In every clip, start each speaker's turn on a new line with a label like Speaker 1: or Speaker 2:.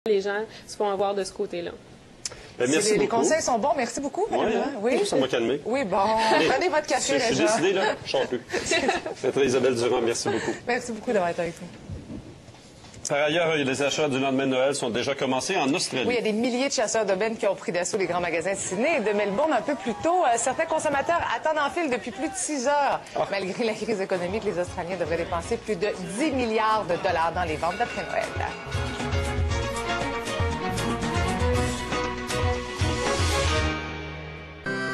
Speaker 1: les gens se font avoir de ce côté-là.
Speaker 2: Merci beaucoup.
Speaker 3: Les conseils sont bons. Merci beaucoup, madame.
Speaker 2: Oui, ça m'a calmé.
Speaker 3: Oui, bon. Prenez votre café,
Speaker 2: Je suis décidé, là. Je ne sors plus. Maître Isabelle Durand, merci beaucoup.
Speaker 3: Merci beaucoup d'avoir été avec nous.
Speaker 2: Par ailleurs, les achats du lendemain de Noël sont déjà commencés en Australie.
Speaker 3: Oui, il y a des milliers de chasseurs d'aubaine qui ont pris d'assaut les grands magasins de Sydney et de Melbourne un peu plus tôt. Certains consommateurs attendent en file depuis plus de 6 heures. Malgré la crise économique, les Australiens devraient dépenser plus de 10 milliards de dollars dans les ventes d'après Noël.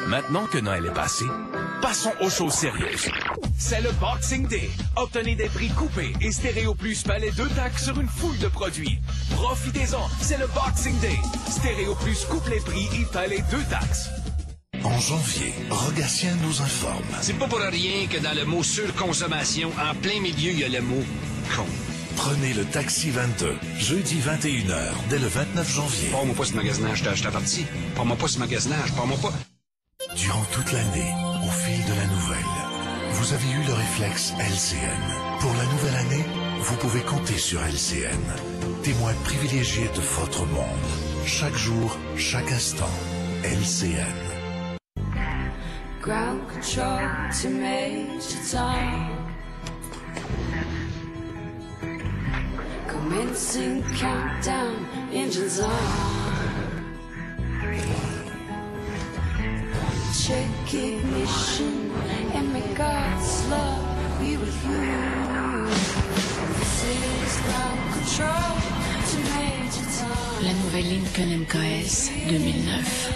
Speaker 4: Maintenant que Noël est passé, passons aux choses sérieuses. C'est le Boxing Day. Obtenez des prix coupés et Stéréo Plus palais 2 taxes sur une foule de produits. Profitez-en, c'est le Boxing Day. Stéréo Plus coupe les prix et palais 2 taxes.
Speaker 5: En janvier, Rogatien nous informe.
Speaker 6: C'est pas pour rien que dans le mot surconsommation, en plein milieu, il y a le mot con.
Speaker 5: Prenez le Taxi 22, jeudi 21h, dès le 29 janvier.
Speaker 6: Parle-moi pas ce magasinage, je t'avertis. Parle-moi pas ce magasinage, parle-moi pas...
Speaker 5: Durant toute l'année, au fil de la nouvelle, vous avez eu le réflexe LCN. Pour la nouvelle année, vous pouvez compter sur LCN. Témoin privilégié de votre monde. Chaque jour, chaque instant. LCN.
Speaker 7: Ground control to Major Tom. Commencing countdown, engines on. Check ignition and may God's love be with you. This is ground control to Major Tom.
Speaker 8: La nouvelle Lincoln MKS 2009.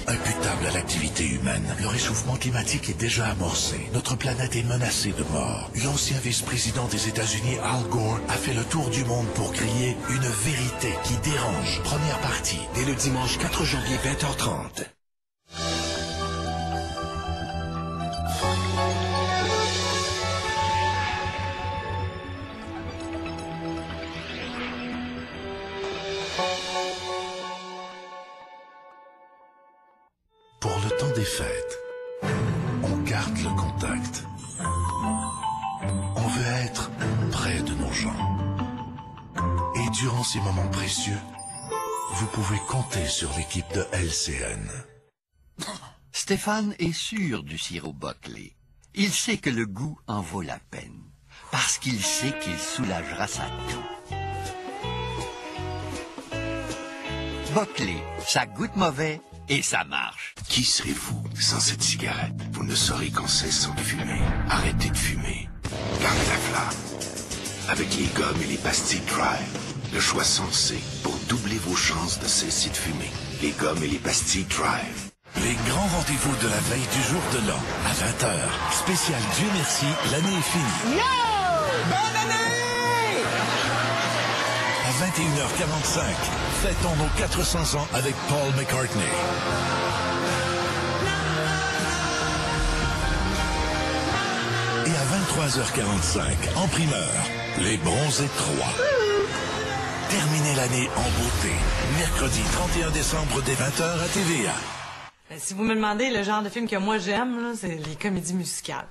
Speaker 5: Imputable à l'activité humaine, le réchauffement climatique est déjà amorcé. Notre planète est menacée de mort. L'ancien vice-président des États-Unis, Al Gore, a fait le tour du monde pour crier « Une vérité qui dérange ». Première partie, dès le dimanche 4 janvier, 20h30. Pour le temps des fêtes, on garde le contact. On veut être près de nos gens. Et durant ces moments précieux, vous pouvez compter sur l'équipe de LCN.
Speaker 9: Stéphane est sûr du sirop Buckley. Il sait que le goût en vaut la peine, parce qu'il sait qu'il soulagera sa toux. Buckley, ça goûte mauvais et ça marche.
Speaker 5: Qui serez-vous sans cette cigarette? Vous ne saurez qu'en cessant de fumer. Arrêtez de fumer. Gardez la flamme. Avec les gommes et les pastilles Drive, le choix sensé pour doubler vos chances de cesser de fumer. Les gommes et les pastilles Drive. Les grands rendez-vous de la veille du jour de l'an, à 20h. Spécial Dieu merci, l'année est finie.
Speaker 3: Yo! Bonne année!
Speaker 5: À 21h45, fêtons nos 400 ans avec Paul McCartney. Et à 23h45, en primeur, les Bronzés 3. Terminez l'année en beauté. Mercredi 31 décembre dès 20h à TVA.
Speaker 10: Si vous me demandez le genre de film que moi j'aime, c'est les comédies musicales.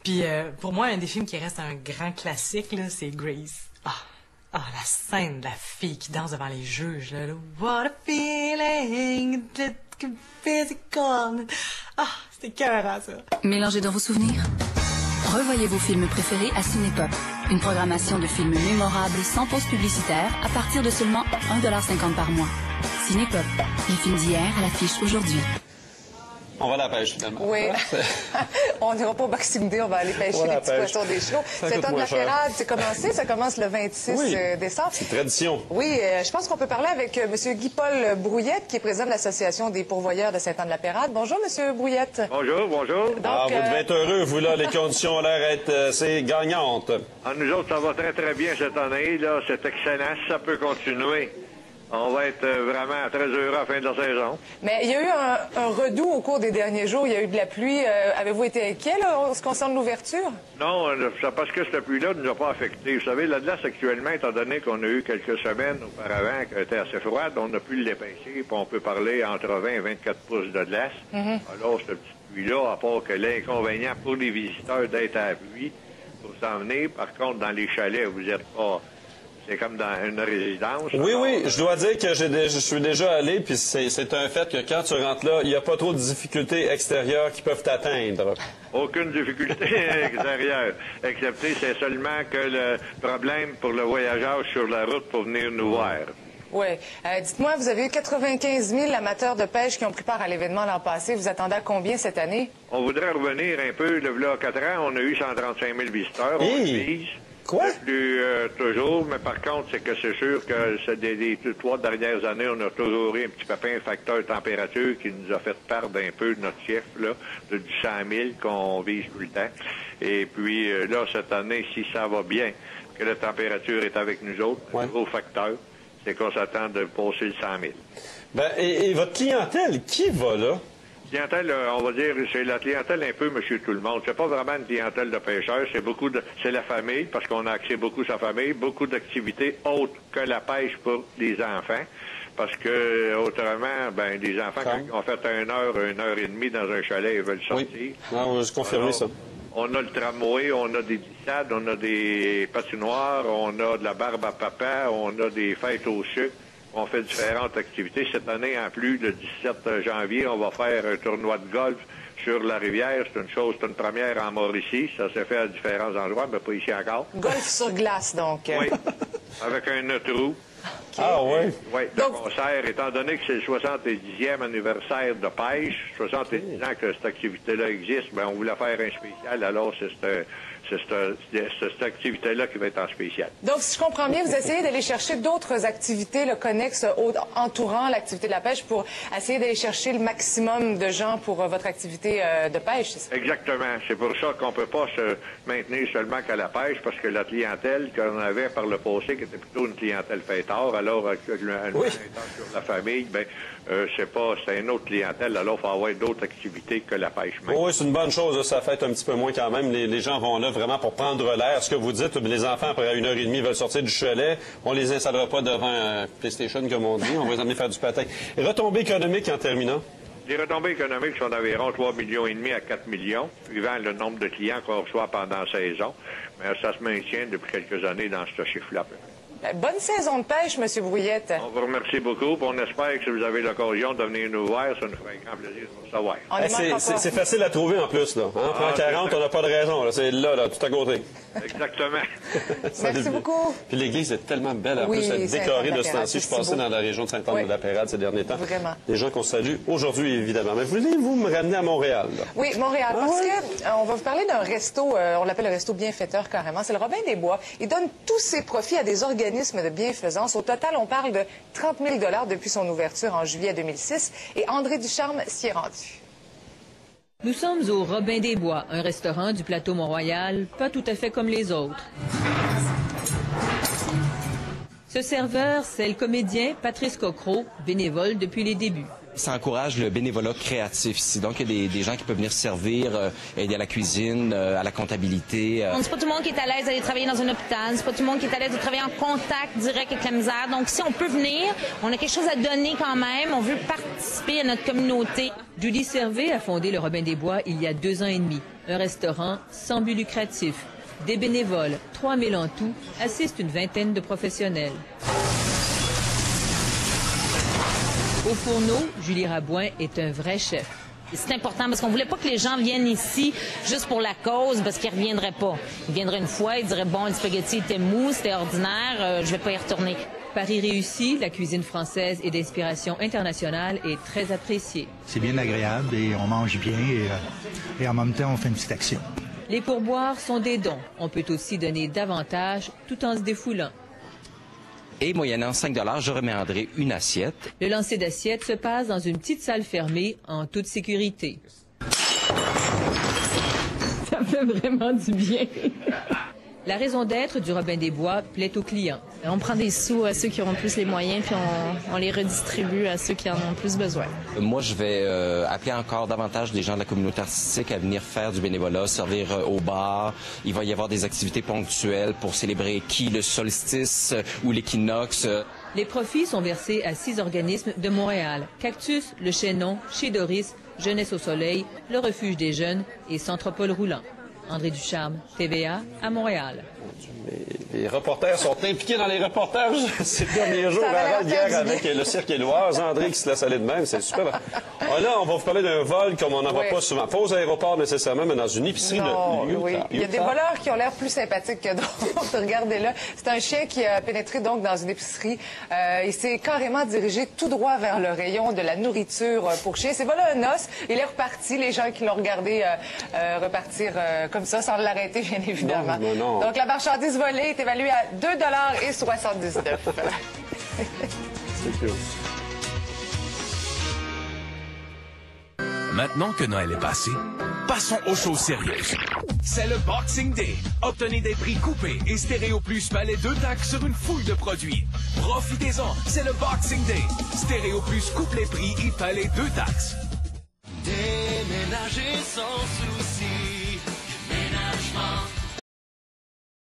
Speaker 10: Puis pour moi, un des films qui reste un grand classique, c'est Grease. La scène de la fille qui danse devant les juges. Là. What a feeling, physical. C'était écœurant, ça.
Speaker 8: Mélangez dans vos souvenirs. Revoyez vos films préférés à Cinépop. Une programmation de films mémorables sans pause publicitaire à partir de seulement 1,50 $ par mois. Cinépop. Les films d'hier à l'affiche aujourd'hui.
Speaker 2: On va à la pêche, finalement.
Speaker 3: Oui. On n'ira pas au Boxing Day, on va aller pêcher les petits poissons des chiots. C'est temps de la Pérade, c'est commencé, ça commence le 26 décembre.
Speaker 2: C'est tradition.
Speaker 3: Oui, je pense qu'on peut parler avec M. Guy-Paul Brouillette, qui est président de l'Association des pourvoyeurs de Saint-Anne-de-la-Pérade. Bonjour, M. Brouillette.
Speaker 11: Bonjour, bonjour.
Speaker 3: Donc,
Speaker 2: vous devez être heureux, vous, là. Les conditions ont l'air d'être assez gagnantes.
Speaker 11: Nous autres, ça va très, très bien cette année, là. C'est excellent. Si ça peut continuer, on va être vraiment très heureux à la fin de la saison.
Speaker 3: Mais il y a eu un redout au cours des derniers jours. Il y a eu de la pluie. Avez-vous été inquiet, là, en ce qui concerne l'ouverture?
Speaker 11: Non, c'est parce que cette pluie-là ne nous a pas affectés. Vous savez, la glace, actuellement, étant donné qu'on a eu quelques semaines auparavant qui étaient assez froides, on a pu l'épaissir, puis on peut parler entre 20 et 24 pouces de glace. Alors, cette petite pluie-là, à part que l'inconvénient pour les visiteurs d'être à la pluie, pour s'en venir. Par contre, dans les chalets, vous n'êtes pas C'est comme dans une résidence.
Speaker 2: Oui, oui, je dois dire que je suis déjà allé, puis c'est un fait que quand tu rentres là, il n'y a pas trop de difficultés extérieures qui peuvent t'atteindre.
Speaker 11: Aucune difficulté extérieure, excepté c'est seulement que le problème pour le voyageur sur la route pour venir nous voir.
Speaker 3: Oui. Dites-moi, vous avez eu 95 000 amateurs de pêche qui ont pris part à l'événement l'an passé. Vous attendez à combien cette année?
Speaker 11: On voudrait revenir un peu. Là, 4 ans, on a eu 135 000 visiteurs. On vise.
Speaker 2: Quoi?
Speaker 11: Plus toujours, mais par contre, c'est que c'est sûr que des 3 dernières années, on a toujours eu un petit pépin facteur température qui nous a fait perdre un peu de notre chiffre, là, du 100 000 qu'on vise tout le temps. Et puis là, cette année, si ça va bien, que la température est avec nous autres, le gros facteur, c'est qu'on s'attend de passer le 100 000.
Speaker 2: Ben, et votre clientèle, qui va là?
Speaker 11: Clientèle, on va dire, c'est la clientèle un peu monsieur tout le monde. C'est pas vraiment une clientèle de pêcheurs, c'est la famille, parce qu'on a axé beaucoup sa famille, beaucoup d'activités autres que la pêche pour les enfants. Parce que, autrement, ben, les enfants, quand ils ont fait 1 heure et demie dans un chalet, ils veulent sortir.
Speaker 2: Oui, non, je confirme ça.
Speaker 11: On a le tramway, on a des glissades, on a des patinoires, on a de la barbe à papa, on a des fêtes au sucre. On fait différentes activités. Cette année, en plus, le 17 janvier, on va faire un tournoi de golf sur la rivière. C'est une première en Mauricie. Ça s'est fait à différents endroits, mais pas ici encore.
Speaker 3: Golf sur glace, donc.
Speaker 11: Oui, avec un autre trou.
Speaker 3: Okay.
Speaker 2: Ah oui?
Speaker 11: Oui, le concert, étant donné que c'est le 70e anniversaire de pêche, 70 ans que cette activité-là existe, ben on voulait faire un spécial, alors c'est cette activité-là qui va être en spécial.
Speaker 3: Donc, si je comprends bien, vous essayez d'aller chercher d'autres activités connexes entourant l'activité de la pêche pour essayer d'aller chercher le maximum de gens pour votre activité de pêche, c'est ça?
Speaker 11: Exactement. C'est pour ça qu'on ne peut pas se maintenir seulement qu'à la pêche, parce que la clientèle qu'on avait par le passé, qui était plutôt une clientèle fêtard, alors avec sur la famille, ben c'est une autre clientèle, alors il faut avoir d'autres activités que la pêche même.
Speaker 2: Oui, c'est une bonne chose, ça fête un petit peu moins quand même. Les gens vont là vraiment pour prendre l'air. Ce que vous dites, les enfants, après 1h30, veulent sortir du chalet. On les installera pas devant un PlayStation, comme on dit. On va les amener faire du patin. Et retombées économiques en terminant?
Speaker 11: Les retombées économiques sont d'environ 3,5 millions à 4 millions, suivant le nombre de clients qu'on reçoit pendant la saison. Mais ça se maintient depuis quelques années dans ce chiffre-là.
Speaker 3: Bonne saison de pêche, M. Brouillette.
Speaker 11: On vous remercie beaucoup. On espère que si vous avez l'occasion de venir nous voir, ça nous fera un grand plaisir de vous savoir.
Speaker 2: C'est facile à trouver en plus. Là. Hein? Prends 40, on n'a pas de raison. C'est là, tout à côté.
Speaker 11: Exactement.
Speaker 3: Merci beaucoup.
Speaker 2: Puis l'église est tellement belle. En plus, elle est décorée de ce temps-ci. Je suis passé dans la région de Sainte-Anne-de-la-Pérade ces derniers temps.
Speaker 3: Vraiment.
Speaker 2: Des gens qu'on salue aujourd'hui, évidemment. Mais voulez-vous me ramener à Montréal? Là?
Speaker 3: Oui, Montréal. Parce que on va vous parler d'un resto, on l'appelle le resto bienfaiteur carrément. C'est le Robin des Bois. Il donne tous ses profits à des organismes de bienfaisance. Au total, on parle de 30 000 $ depuis son ouverture en juillet 2006. Et André Ducharme s'y est rendu.
Speaker 12: Nous sommes au Robin des Bois, un restaurant du plateau Mont-Royal, pas tout à fait comme les autres. Ce serveur, c'est le comédien Patrice Cocro, bénévole depuis les débuts.
Speaker 13: Ça encourage le bénévolat créatif ici. Donc, il y a des gens qui peuvent venir servir, aider à la cuisine, à la comptabilité.
Speaker 14: C'est pas tout le monde qui est à l'aise d'aller travailler dans un hôpital. C'est pas tout le monde qui est à l'aise de travailler en contact direct avec la misère. Donc, si on peut venir, on a quelque chose à donner quand même. On veut participer à notre communauté.
Speaker 12: Julie Servet a fondé le Robin des Bois il y a 2 ans et demi. Un restaurant sans but lucratif. Des bénévoles, 3 000 en tout, assistent une vingtaine de professionnels. Au fourneau, Julie Rabouin est un vrai chef.
Speaker 14: C'est important parce qu'on voulait pas que les gens viennent ici juste pour la cause parce qu'ils reviendraient pas. Ils viendraient une fois, ils diraient bon, le spaghetti était mou, c'était ordinaire, je vais pas y retourner.
Speaker 12: Paris réussi, la cuisine française et d'inspiration internationale est très appréciée.
Speaker 15: C'est bien agréable et on mange bien et en même temps on fait une petite action.
Speaker 12: Les pourboires sont des dons. On peut aussi donner davantage tout en se défoulant.
Speaker 13: Et moyennant 5 $, je remets à André une assiette.
Speaker 12: Le lancer d'assiette se passe dans une petite salle fermée en toute sécurité. Ça fait vraiment du bien. La raison d'être du Robin des Bois plaît aux clients.
Speaker 16: On prend des sous à ceux qui auront plus les moyens, puis on les redistribue à ceux qui en ont plus besoin.
Speaker 13: Moi, je vais appeler encore davantage des gens de la communauté artistique à venir faire du bénévolat, servir au bar. Il va y avoir des activités ponctuelles pour célébrer le solstice ou l'équinoxe.
Speaker 12: Les profits sont versés à 6 organismes de Montréal. Cactus, Le Chaînon, Chez Doris, Jeunesse au Soleil, le Refuge des Jeunes et Centre Paul Roulant. André Ducharme, TVA, à Montréal.
Speaker 2: Les reporters sont impliqués dans les reportages ces derniers jours. Hier, avec le cirque éloise, André qui se laisse aller de même, c'est super. Là, on va vous parler d'un vol comme on n'en voit pas souvent. Pas aux aéroports nécessairement, mais dans une épicerie de Utah.
Speaker 3: Oui. Il y a des voleurs qui ont l'air plus sympathiques que d'autres. Regardez là. C'est un chien qui a pénétré donc dans une épicerie. Il s'est carrément dirigé tout droit vers le rayon de la nourriture pour chiens. C'est volé un os. Il est reparti. Les gens qui l'ont regardé repartir comme ça, sans l'arrêter, bien évidemment.
Speaker 2: Non.
Speaker 3: Donc, la marchandise volée est évaluée à 2,79 $.
Speaker 2: C'est cool.
Speaker 4: Maintenant que Noël est passé, passons aux choses sérieuses. C'est le Boxing Day. Obtenez des prix coupés et Stéréo Plus palais 2 taxes sur une foule de produits. Profitez-en, c'est le Boxing Day. Stéréo Plus coupe les prix et palais 2 taxes.
Speaker 7: Déménager sans sous.